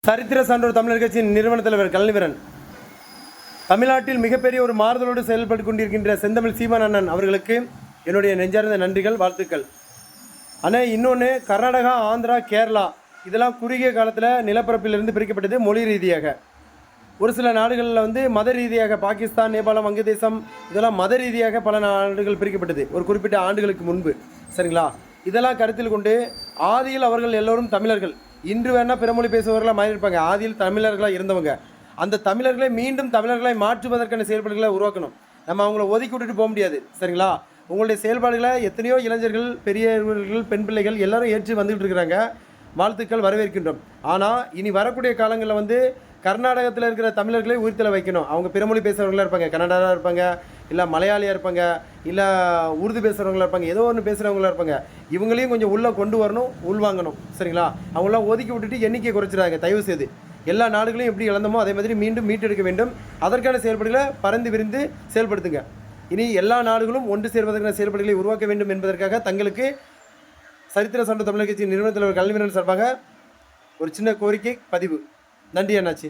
சரித்திர சான்றோர் தமிழர் கட்சியின் நிறுவன தலைவர் கலைஞரன் தமிழ்நாட்டில் மிகப்பெரிய ஒரு மாறுதலோடு செயல்பட்டு கொண்டிருக்கின்ற செந்தமிழ் சீமான் அண்ணன் அவர்களுக்கு என்னுடைய நெஞ்சார்ந்த நன்றிகள், வாழ்த்துக்கள். ஆனால் இன்னொன்று, கர்நாடகா, ஆந்திரா, கேரளா இதெல்லாம் குறுகிய காலத்தில் நிலப்பரப்பிலிருந்து பிரிக்கப்பட்டது மொழி ரீதியாக. ஒரு சில நாடுகளில் மத ரீதியாக, பாகிஸ்தான், நேபாளம், வங்கதேசம் இதெல்லாம் மத ரீதியாக பல நாடுகள் பிரிக்கப்பட்டது ஒரு குறிப்பிட்ட ஆண்டுகளுக்கு முன்பு. சரிங்களா? இதெல்லாம் கருத்தில் கொண்டு ஆதியில் அவர்கள் எல்லோரும் தமிழர்கள். இன்று வேணால் பிறமொழி பேசுபவர்களாக மாறியிருப்பாங்க. ஆதியில் தமிழர்களாக இருந்தவங்க. அந்த தமிழர்களை மீண்டும் தமிழர்களை மாற்றுவதற்கான செயல்பாடுகளை உருவாக்கணும். நம்ம அவங்கள ஒதுக்கி விட்டுட்டு போக முடியாது. சரிங்களா? உங்களுடைய செயல்பாடுகளை எத்தனையோ இளைஞர்கள், பெரியவர்கள், பெண் பிள்ளைகள் எல்லாரும் ஏற்று வந்துகிட்டு இருக்கிறாங்க. வாழ்த்துக்கள், வரவேற்கின்றோம். ஆனால் இனி வரக்கூடிய காலங்களில் கர்நாடகத்தில் இருக்கிற தமிழர்களை உயிர்த்தலை வைக்கணும். அவங்க பிறமொழி பேசுகிறவங்களாக இருப்பாங்க, கன்னடாவாக இருப்பாங்க, இல்லை மலையாளியாக இருப்பாங்க, இல்லை உருது பேசுகிறவங்களா இருப்பாங்க, ஏதோ ஒன்று பேசுகிறவங்களா இருப்பாங்க. இவங்களையும் கொஞ்சம் உள்ளே கொண்டு வரணும், உள்வாங்கணும். சரிங்களா? அவங்களாம் ஒதுக்கி விட்டுட்டு எண்ணிக்கை குறைச்சிடாங்க தயவு செய்து. எல்லா நாடுகளையும் எப்படி இழந்தமோ அதே மாதிரி மீண்டும் மீட்டெடுக்க வேண்டும். அதற்கான செயல்பாடுகளை பறந்து விரிந்து செயல்படுத்துங்க. இனி எல்லா நாடுகளும் ஒன்று சேர்வதற்கான செயல்பாடுகளை உருவாக்க வேண்டும் என்பதற்காக தங்களுக்கு சரித்திர சான்றோர் தமிழர் கட்சியின் நிறுவன தலைவர் கலைஞரன் சார்பாக ஒரு சின்ன கோரிக்கை பதிவு. நன்றி அண்ணாச்சி.